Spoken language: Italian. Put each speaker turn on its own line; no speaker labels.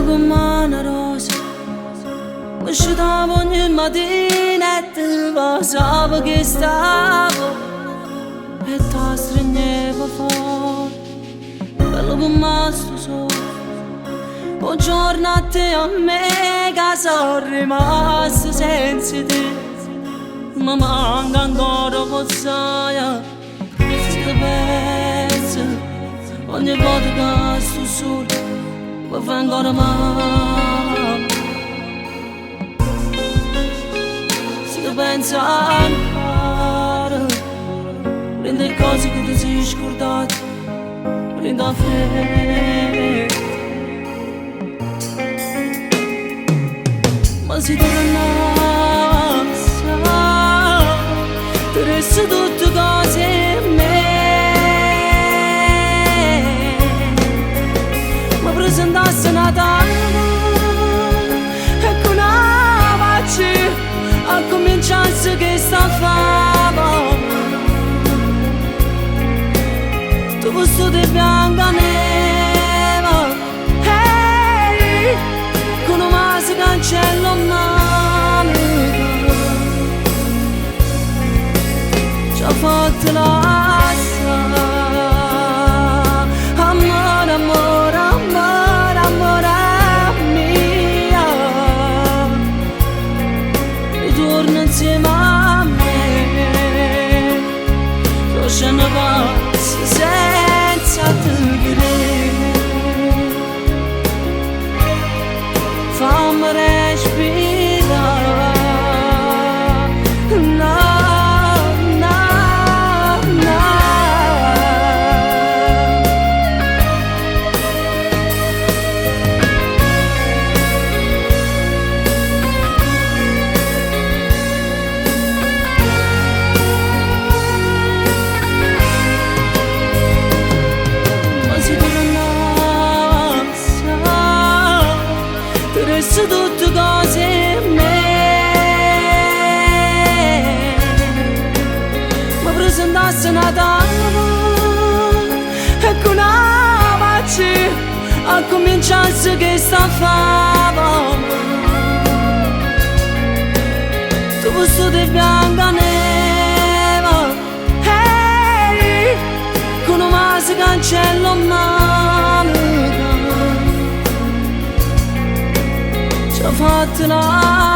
come una rosa, mi uscitavo ogni mattina e ti pensavo che stavo e ti stringevo forte, bello come sto sole. Buongiorno a te e a me che sono rimasto senza te, mi manca ancora forse se ti penso ogni volta che sto solo, mi fa ancora male. Se ti penso ancora, prende le cose che ti sei scordato, prende a freddo. Ma se tornassi, ti resta tutte cose in me. Mi presentassi Natale e con una pace a cominciarsi che sta fama. Tu posto di bianca neve, hey, con un mase cancello male. Ci ha fatto la strada, amore, amore, amore, amore mia. Ritorna insieme a me, lasciando passi senza te vedere. Fammi respirare, no, no, no. Ma se tornassi, ti resta tutte cose in me. Mi presentassi Natale e con una pace a cominciarsi che sta fama. Tu posto di bianca neve, hey, con un mase cancello male. Ci ha fatto la